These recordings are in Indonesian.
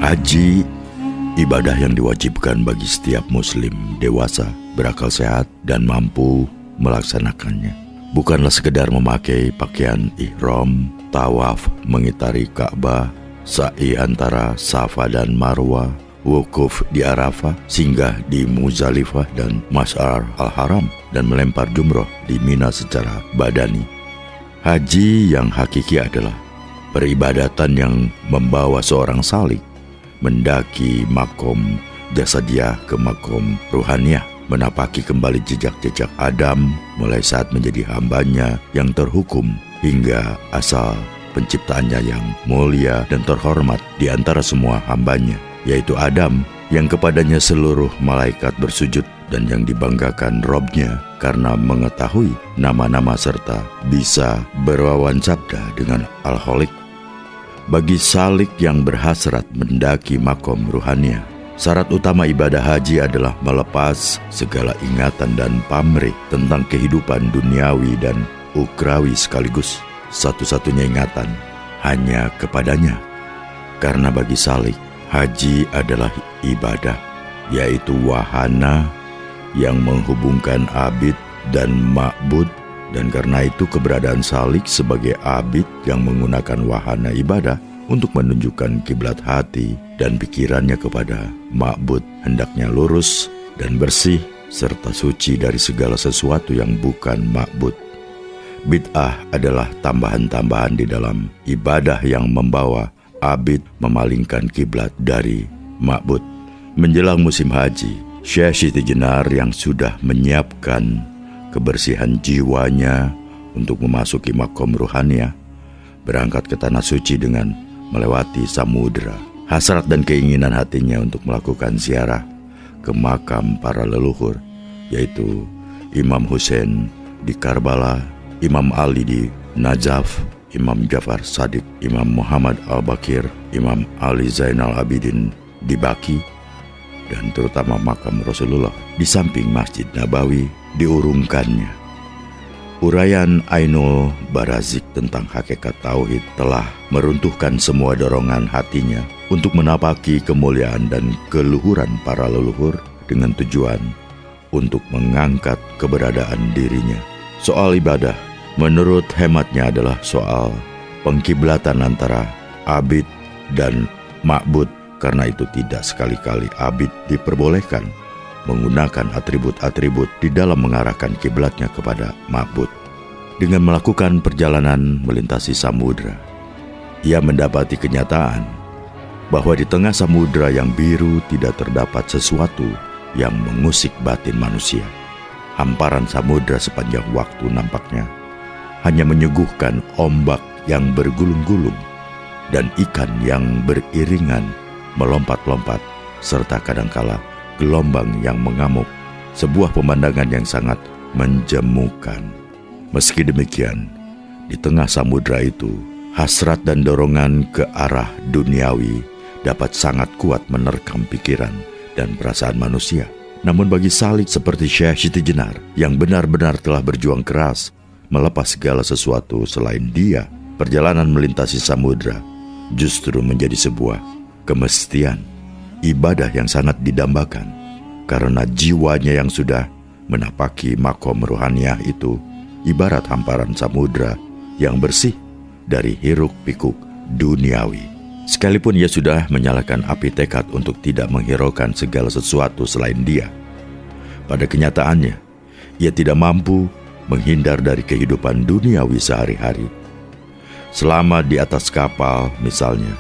Haji, ibadah yang diwajibkan bagi setiap muslim dewasa, berakal sehat, dan mampu melaksanakannya. Bukanlah sekedar memakai pakaian ihram, tawaf mengitari Ka'bah, sa'i antara Safa dan Marwah, wukuf di Arafah, singgah di Muzdalifah dan Masy'ar al-Haram, dan melempar jumroh di Mina secara badani. Haji yang hakiki adalah peribadatan yang membawa seorang salik mendaki makom jasadiah ke makom ruhaniyah, menapaki kembali jejak-jejak Adam mulai saat menjadi hambanya yang terhukum hingga asal penciptaannya yang mulia dan terhormat di antara semua hambanya, yaitu Adam, yang kepadanya seluruh malaikat bersujud dan yang dibanggakan Robnya karena mengetahui nama-nama serta bisa berwawancabda dengan Al-Khaliq. Bagi salik yang berhasrat mendaki makom ruhaniyah, syarat utama ibadah haji adalah melepas segala ingatan dan pamrih tentang kehidupan duniawi dan ukrawi sekaligus. Satu-satunya ingatan hanya kepadanya. Karena bagi salik, haji adalah ibadah, yaitu wahana yang menghubungkan abid dan ma'bud. Dan karena itu keberadaan salik sebagai abid yang menggunakan wahana ibadah untuk menunjukkan kiblat hati dan pikirannya kepada ma'bud hendaknya lurus dan bersih serta suci dari segala sesuatu yang bukan ma'bud. Bid'ah adalah tambahan-tambahan di dalam ibadah yang membawa abid memalingkan kiblat dari ma'bud. Menjelang musim haji, Syekh Siti Jenar yang sudah menyiapkan kebersihan jiwanya untuk memasuki makom ruhaniyah, berangkat ke tanah suci dengan melewati samudera. Hasrat dan keinginan hatinya untuk melakukan ziarah ke makam para leluhur, yaitu Imam Hussein di Karbala, Imam Ali di Najaf, Imam Ja'far Shadiq, Imam Muhammad Al-Baqir, Imam Ali Zainal Abidin di Baqi, dan terutama makam Rasulullah di samping Masjid Nabawi diurungkannya. Uraian Ainul Barazik tentang hakikat tauhid telah meruntuhkan semua dorongan hatinya untuk menapaki kemuliaan dan keluhuran para leluhur dengan tujuan untuk mengangkat keberadaan dirinya. Soal ibadah, menurut hematnya adalah soal pengkiblatan antara abid dan ma'bud. Karena itu tidak sekali-kali abid diperbolehkan menggunakan atribut-atribut di dalam mengarahkan kiblatnya kepada ma'bud. Dengan melakukan perjalanan melintasi samudra, ia mendapati kenyataan bahwa di tengah samudra yang biru tidak terdapat sesuatu yang mengusik batin manusia. Hamparan samudra sepanjang waktu nampaknya hanya menyuguhkan ombak yang bergulung-gulung dan ikan yang beriringan melompat-lompat, serta kadangkala gelombang yang mengamuk, sebuah pemandangan yang sangat menjemukan. Meski demikian, di tengah samudra itu, hasrat dan dorongan ke arah duniawi dapat sangat kuat menerkam pikiran dan perasaan manusia. Namun bagi salik seperti Syekh Siti Jenar yang benar-benar telah berjuang keras melepas segala sesuatu selain dia, perjalanan melintasi samudra justru menjadi sebuah kemestian, ibadah yang sangat didambakan, karena jiwanya yang sudah menapaki makom ruhaniyah itu ibarat hamparan samudra yang bersih dari hiruk-pikuk duniawi. Sekalipun ia sudah menyalakan api tekad untuk tidak menghiraukan segala sesuatu selain dia, pada kenyataannya ia tidak mampu menghindar dari kehidupan duniawi sehari-hari. Selama di atas kapal misalnya,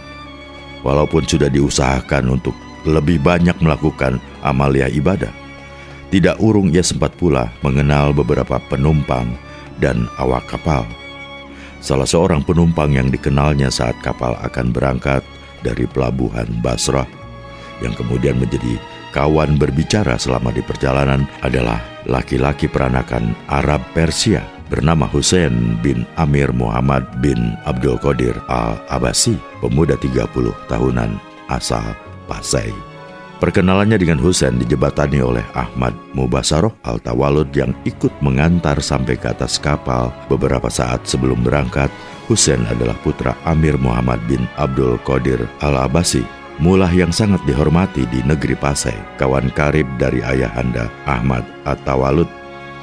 walaupun sudah diusahakan untuk lebih banyak melakukan amalia ibadah, tidak urung ia sempat pula mengenal beberapa penumpang dan awak kapal. Salah seorang penumpang yang dikenalnya saat kapal akan berangkat dari pelabuhan Basrah, yang kemudian menjadi kawan berbicara selama di perjalanan, adalah laki-laki peranakan Arab Persia bernama Hussein bin Amir Muhammad bin Abdul Qadir Al-Abasi, pemuda 30 tahunan asal Pasai. Perkenalannya dengan Hussein dijebatani oleh Ahmad Mubasaroh Al-Tawalud yang ikut mengantar sampai ke atas kapal beberapa saat sebelum berangkat. Hussein adalah putra Amir Muhammad bin Abdul Qadir Al-Abasi Mullah yang sangat dihormati di negeri Pasai, kawan karib dari ayahanda Ahmad At-Tawalud.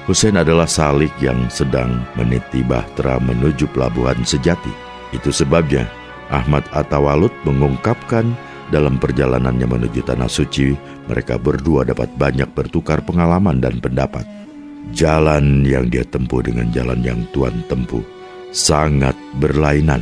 Husain adalah salik yang sedang meniti bahtera menuju pelabuhan sejati. Itu sebabnya Ahmad At-Tawalud mengungkapkan dalam perjalanannya menuju Tanah Suci, mereka berdua dapat banyak bertukar pengalaman dan pendapat. Jalan yang dia tempuh dengan jalan yang Tuhan tempuh sangat berlainan.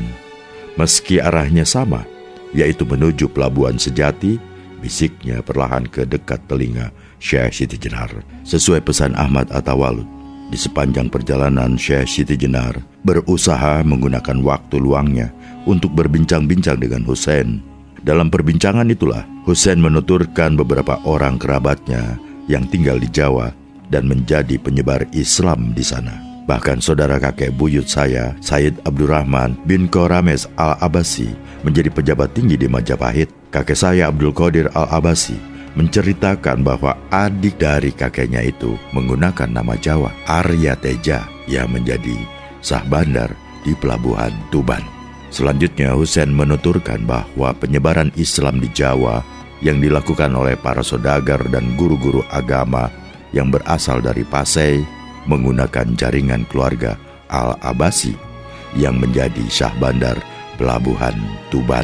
Meski arahnya sama, yaitu menuju pelabuhan sejati, bisiknya perlahan ke dekat telinga Syekh Siti Jenar. Sesuai pesan Ahmad At-Tawalud, di sepanjang perjalanan Syekh Siti Jenar berusaha menggunakan waktu luangnya untuk berbincang-bincang dengan Husain. Dalam perbincangan itulah Husain menuturkan beberapa orang kerabatnya yang tinggal di Jawa dan menjadi penyebar Islam di sana. Bahkan saudara kakek buyut saya, Said Abdurrahman bin Qorames Al-Abbasi, menjadi pejabat tinggi di Majapahit. Kakek saya Abdul Qadir Al-Abbasi menceritakan bahwa adik dari kakeknya itu menggunakan nama Jawa, Arya Teja, yang menjadi sah bandar di pelabuhan Tuban. Selanjutnya Husain menuturkan bahwa penyebaran Islam di Jawa yang dilakukan oleh para saudagar dan guru-guru agama yang berasal dari Pasai menggunakan jaringan keluarga Al-Abbasi yang menjadi syah bandar pelabuhan Tuban.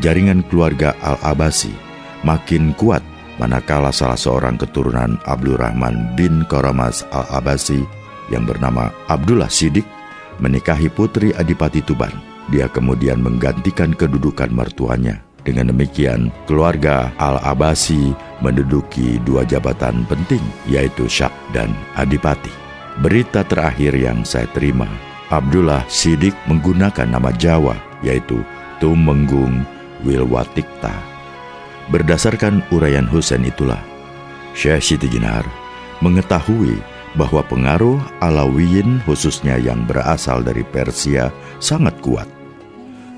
Jaringan keluarga Al-Abbasi makin kuat manakala salah seorang keturunan Abdurrahman bin Qoramas Al-Abbasi yang bernama Abdullah Siddiq menikahi putri Adipati Tuban. Dia kemudian menggantikan kedudukan mertuanya. Dengan demikian, keluarga Al-Abbasi menduduki dua jabatan penting, yaitu Syah dan Adipati. Berita terakhir yang saya terima, Abdullah Siddiq menggunakan nama Jawa, yaitu Tumenggung Wilwatikta. Berdasarkan uraian Husain itulah, Syekh Siti Jenar mengetahui bahwa pengaruh Alawiyin khususnya yang berasal dari Persia sangat kuat.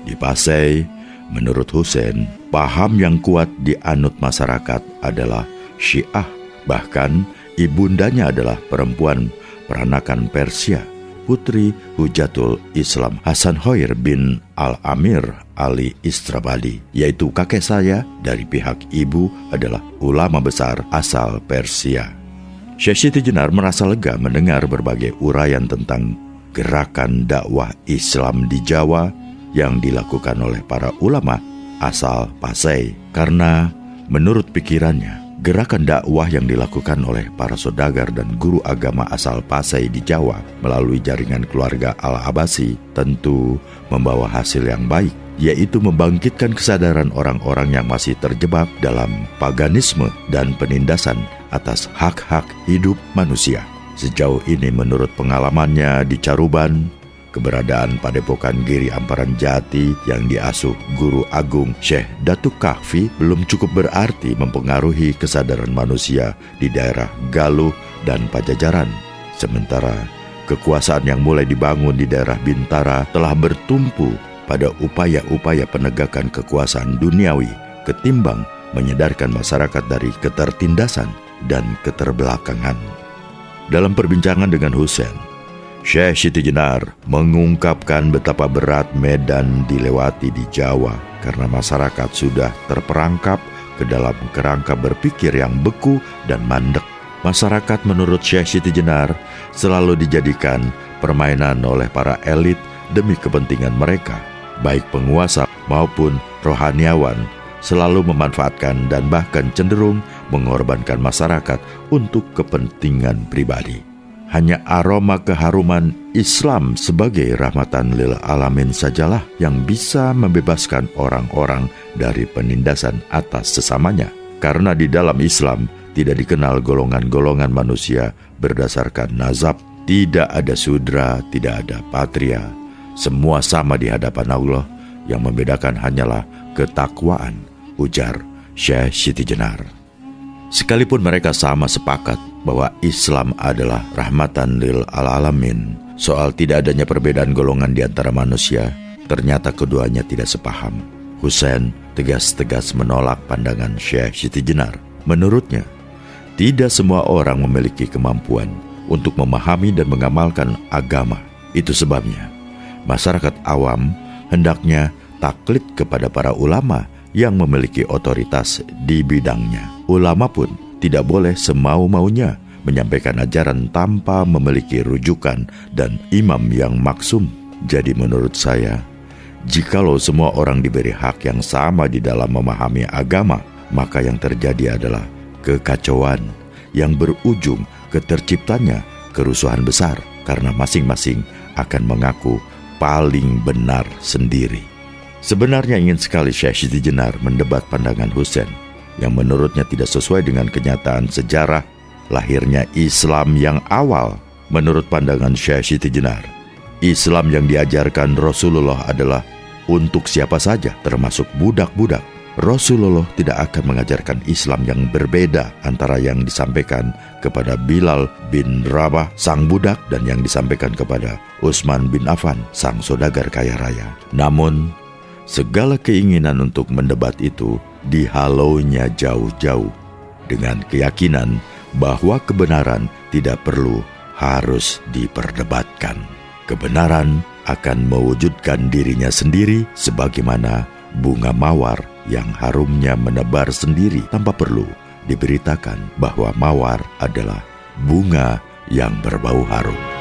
Di Pasai, menurut Husain, paham yang kuat dianut masyarakat adalah Syiah. Bahkan ibundanya adalah perempuan peranakan Persia, putri Hujatul Islam Hasan Hoir bin Al-Amir Ali Istrabadi, yaitu kakek saya dari pihak ibu adalah ulama besar asal Persia. Syekh Siti Jenar merasa lega mendengar berbagai uraian tentang gerakan dakwah Islam di Jawa yang dilakukan oleh para ulama asal Pasai, karena menurut pikirannya gerakan dakwah yang dilakukan oleh para saudagar dan guru agama asal Pasai di Jawa melalui jaringan keluarga Al-Abbasi tentu membawa hasil yang baik, yaitu membangkitkan kesadaran orang-orang yang masih terjebak dalam paganisme dan penindasan atas hak-hak hidup manusia. Sejauh ini menurut pengalamannya di Caruban, keberadaan Padepokan Giri Amparan Jati yang diasuh Guru Agung Syekh Datuk Kahfi belum cukup berarti mempengaruhi kesadaran manusia di daerah Galuh dan Pajajaran. Sementara kekuasaan yang mulai dibangun di daerah Bintara telah bertumpu pada upaya-upaya penegakan kekuasaan duniawi ketimbang menyadarkan masyarakat dari ketertindasan dan keterbelakangan. Dalam perbincangan dengan Husain, Syekh Siti Jenar mengungkapkan betapa berat medan dilewati di Jawa karena masyarakat sudah terperangkap ke dalam kerangka berpikir yang beku dan mandek. Masyarakat menurut Syekh Siti Jenar selalu dijadikan permainan oleh para elit demi kepentingan mereka. Baik penguasa maupun rohaniawan selalu memanfaatkan dan bahkan cenderung mengorbankan masyarakat untuk kepentingan pribadi. Hanya aroma keharuman Islam sebagai rahmatan lil alamin sajalah yang bisa membebaskan orang-orang dari penindasan atas sesamanya. Karena di dalam Islam tidak dikenal golongan-golongan manusia berdasarkan nazab, tidak ada sudra, tidak ada patria. Semua sama di hadapan Allah, yang membedakan hanyalah ketakwaan, ujar Syekh Siti Jenar. Sekalipun mereka sama sepakat bahwa Islam adalah rahmatan lil alamin, soal tidak adanya perbedaan golongan di antara manusia, ternyata keduanya tidak sepaham. Husain tegas-tegas menolak pandangan Syekh Siti Jenar. Menurutnya, tidak semua orang memiliki kemampuan untuk memahami dan mengamalkan agama. Itu sebabnya masyarakat awam hendaknya taklid kepada para ulama yang memiliki otoritas di bidangnya. Ulama pun tidak boleh semau-maunya menyampaikan ajaran tanpa memiliki rujukan dan imam yang maksum. Jadi menurut saya, jikalau semua orang diberi hak yang sama di dalam memahami agama, maka yang terjadi adalah kekacauan yang berujung ke terciptanya kerusuhan besar karena masing-masing akan mengaku paling benar sendiri. Sebenarnya ingin sekali Syekh Siti Jenar mendebat pandangan Husain yang menurutnya tidak sesuai dengan kenyataan sejarah lahirnya Islam yang awal. Menurut pandangan Syekh Siti Jenar, Islam yang diajarkan Rasulullah adalah untuk siapa saja, termasuk budak-budak. Rasulullah tidak akan mengajarkan Islam yang berbeda antara yang disampaikan kepada Bilal bin Rabah, sang budak, dan yang disampaikan kepada Utsman bin Affan, sang saudagar kaya raya. Namun, segala keinginan untuk mendebat itu dihalaunya jauh-jauh dengan keyakinan bahwa kebenaran tidak perlu harus diperdebatkan. Kebenaran akan mewujudkan dirinya sendiri sebagaimana bunga mawar yang harumnya menebar sendiri tanpa perlu diberitakan bahwa mawar adalah bunga yang berbau harum.